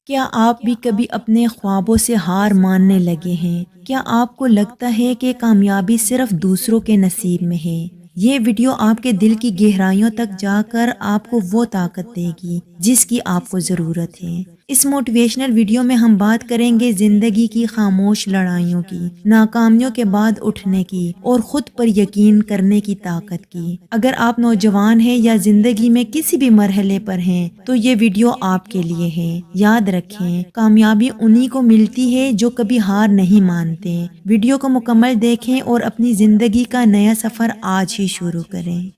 کیا آپ بھی کبھی اپنے خوابوں سے ہار ماننے لگے ہیں؟ کیا آپ کو لگتا ہے کہ کامیابی صرف دوسروں کے نصیب میں ہے؟ یہ ویڈیو آپ کے دل کی گہرائیوں تک جا کر آپ کو وہ طاقت دے گی جس کی آپ کو ضرورت ہے۔ اس موٹیویشنل ویڈیو میں ہم بات کریں گے زندگی کی خاموش لڑائیوں کی، ناکامیوں کے بعد اٹھنے کی اور خود پر یقین کرنے کی طاقت کی۔ اگر آپ نوجوان ہیں یا زندگی میں کسی بھی مرحلے پر ہیں تو یہ ویڈیو آپ کے لیے ہے۔ یاد رکھیں، کامیابی انہی کو ملتی ہے جو کبھی ہار نہیں مانتے۔ ویڈیو کو مکمل دیکھیں اور اپنی زندگی کا نیا سفر آج ہی شروع کریں۔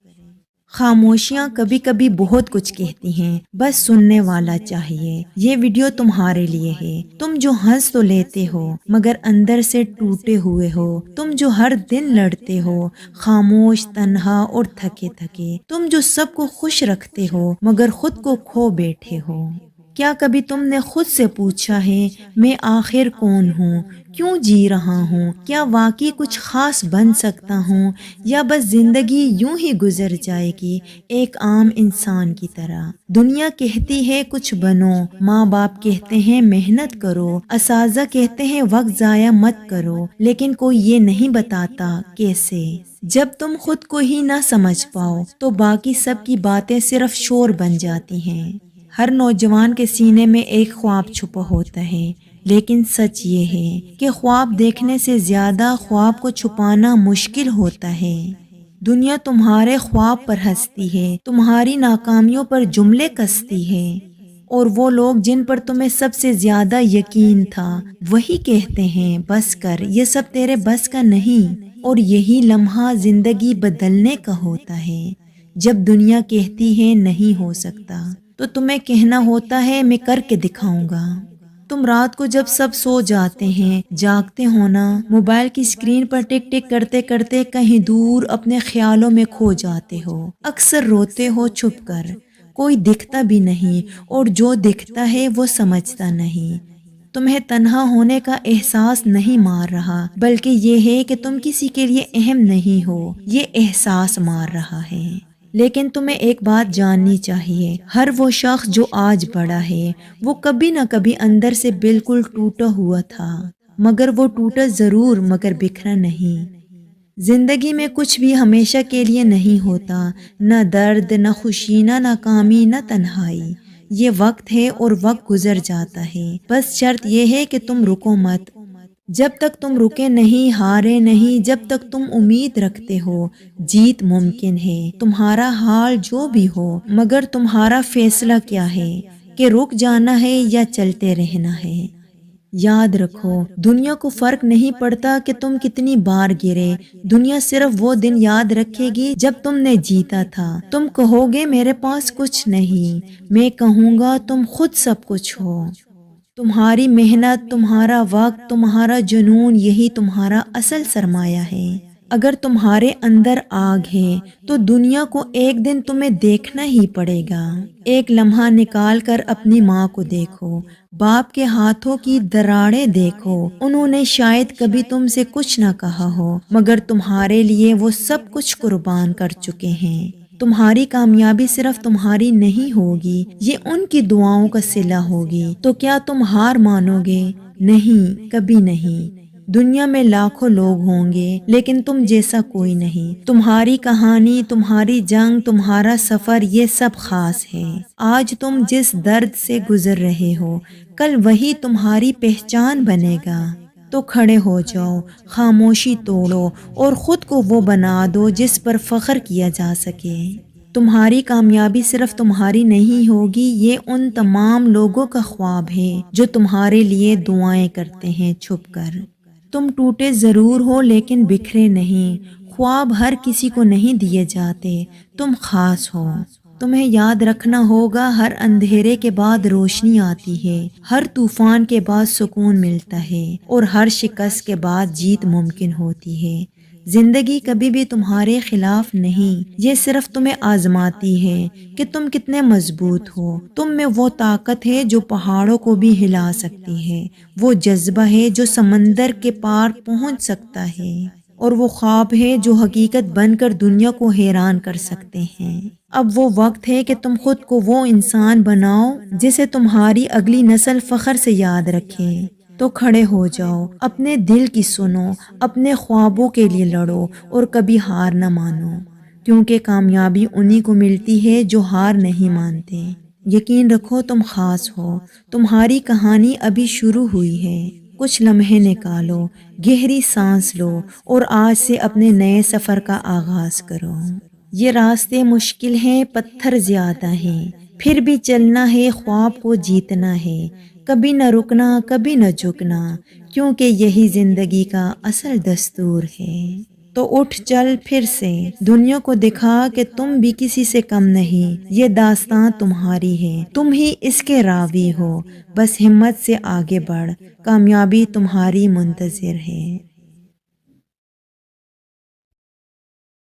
خاموشیاں کبھی کبھی بہت کچھ کہتی ہیں، بس سننے والا چاہیے۔ یہ ویڈیو تمہارے لیے ہے۔ تم جو ہنس تو لیتے ہو مگر اندر سے ٹوٹے ہوئے ہو، تم جو ہر دن لڑتے ہو خاموش، تنہا اور تھکے تھکے، تم جو سب کو خوش رکھتے ہو مگر خود کو کھو بیٹھے ہو۔ کیا کبھی تم نے خود سے پوچھا ہے، میں آخر کون ہوں؟ کیوں جی رہا ہوں؟ کیا واقعی کچھ خاص بن سکتا ہوں یا بس زندگی یوں ہی گزر جائے گی ایک عام انسان کی طرح؟ دنیا کہتی ہے کچھ بنو، ماں باپ کہتے ہیں محنت کرو، اساتذہ کہتے ہیں وقت ضائع مت کرو، لیکن کوئی یہ نہیں بتاتا کیسے۔ جب تم خود کو ہی نہ سمجھ پاؤ تو باقی سب کی باتیں صرف شور بن جاتی ہیں۔ ہر نوجوان کے سینے میں ایک خواب چھپا ہوتا ہے، لیکن سچ یہ ہے کہ خواب دیکھنے سے زیادہ خواب کو چھپانا مشکل ہوتا ہے۔ دنیا تمہارے خواب پر ہنستی ہے، تمہاری ناکامیوں پر جملے کستی ہے، اور وہ لوگ جن پر تمہیں سب سے زیادہ یقین تھا وہی کہتے ہیں بس کر، یہ سب تیرے بس کا نہیں۔ اور یہی لمحہ زندگی بدلنے کا ہوتا ہے۔ جب دنیا کہتی ہے نہیں ہو سکتا تو تمہیں کہنا ہوتا ہے میں کر کے دکھاؤں گا۔ تم رات کو جب سب سو جاتے ہیں جاگتے ہو نا، موبائل کی اسکرین پر ٹک ٹک کرتے کرتے کہیں دور اپنے خیالوں میں کھو جاتے ہو، اکثر روتے ہو چھپ کر۔ کوئی دکھتا بھی نہیں اور جو دکھتا ہے وہ سمجھتا نہیں۔ تمہیں تنہا ہونے کا احساس نہیں مار رہا، بلکہ یہ ہے کہ تم کسی کے لیے اہم نہیں ہو، یہ احساس مار رہا ہے۔ لیکن تمہیں ایک بات جاننی چاہیے، ہر وہ شخص جو آج بڑا ہے وہ کبھی نہ کبھی اندر سے بالکل ٹوٹا ہوا تھا، مگر وہ ٹوٹا ضرور مگر بکھرا نہیں۔ زندگی میں کچھ بھی ہمیشہ کے لیے نہیں ہوتا، نہ درد، نہ خوشی، نہ ناکامی، نہ تنہائی۔ یہ وقت ہے اور وقت گزر جاتا ہے، بس شرط یہ ہے کہ تم رکو مت۔ جب تک تم رکے نہیں، ہارے نہیں، جب تک تم امید رکھتے ہو جیت ممکن ہے۔ تمہارا حال جو بھی ہو مگر تمہارا فیصلہ کیا ہے کہ رک جانا ہے یا چلتے رہنا ہے۔ یاد رکھو، دنیا کو فرق نہیں پڑتا کہ تم کتنی بار گرے، دنیا صرف وہ دن یاد رکھے گی جب تم نے جیتا تھا۔ تم کہو گے میرے پاس کچھ نہیں، میں کہوں گا تم خود سب کچھ ہو۔ تمہاری محنت، تمہارا وقت، تمہارا جنون، یہی تمہارا اصل سرمایہ ہے۔ اگر تمہارے اندر آگ ہے تو دنیا کو ایک دن تمہیں دیکھنا ہی پڑے گا۔ ایک لمحہ نکال کر اپنی ماں کو دیکھو، باپ کے ہاتھوں کی دراڑیں دیکھو۔ انہوں نے شاید کبھی تم سے کچھ نہ کہا ہو مگر تمہارے لیے وہ سب کچھ قربان کر چکے ہیں۔ تمہاری کامیابی صرف تمہاری نہیں ہوگی، یہ ان کی دعاؤں کا صلہ ہوگی۔ تو کیا تم ہار مانو گے؟ نہیں، کبھی نہیں۔ دنیا میں لاکھوں لوگ ہوں گے لیکن تم جیسا کوئی نہیں۔ تمہاری کہانی، تمہاری جنگ، تمہارا سفر، یہ سب خاص ہے۔ آج تم جس درد سے گزر رہے ہو کل وہی تمہاری پہچان بنے گا۔ تو کھڑے ہو جاؤ، خاموشی توڑو اور خود کو وہ بنا دو جس پر فخر کیا جا سکے۔ تمہاری کامیابی صرف تمہاری نہیں ہوگی، یہ ان تمام لوگوں کا خواب ہے جو تمہارے لیے دعائیں کرتے ہیں چھپ کر۔ تم ٹوٹے ضرور ہو لیکن بکھرے نہیں۔ خواب ہر کسی کو نہیں دیے جاتے، تم خاص ہو۔ تمہیں یاد رکھنا ہوگا ہر اندھیرے کے بعد روشنی آتی ہے، ہر طوفان کے بعد سکون ملتا ہے اور ہر شکست کے بعد جیت ممکن ہوتی ہے۔ زندگی کبھی بھی تمہارے خلاف نہیں، یہ صرف تمہیں آزماتی ہے کہ تم کتنے مضبوط ہو۔ تم میں وہ طاقت ہے جو پہاڑوں کو بھی ہلا سکتی ہے، وہ جذبہ ہے جو سمندر کے پار پہنچ سکتا ہے، اور وہ خواب ہے جو حقیقت بن کر دنیا کو حیران کر سکتے ہیں۔ اب وہ وقت ہے کہ تم خود کو وہ انسان بناؤ جسے تمہاری اگلی نسل فخر سے یاد رکھے۔ تو کھڑے ہو جاؤ، اپنے دل کی سنو، اپنے خوابوں کے لیے لڑو اور کبھی ہار نہ مانو، کیونکہ کامیابی انہی کو ملتی ہے جو ہار نہیں مانتے۔ یقین رکھو تم خاص ہو، تمہاری کہانی ابھی شروع ہوئی ہے۔ کچھ لمحے نکالو، گہری سانس لو اور آج سے اپنے نئے سفر کا آغاز کرو۔ یہ راستے مشکل ہیں، پتھر زیادہ ہیں، پھر بھی چلنا ہے، خواب کو جیتنا ہے، کبھی نہ رکنا، کبھی نہ جھکنا، کیونکہ یہی زندگی کا اصل دستور ہے۔ تو اٹھ چل پھر سے، دنیا کو دکھا کہ تم بھی کسی سے کم نہیں، یہ داستان تمہاری ہے، تم ہی اس کے راوی ہو، بس ہمت سے آگے بڑھ، کامیابی تمہاری منتظر ہے۔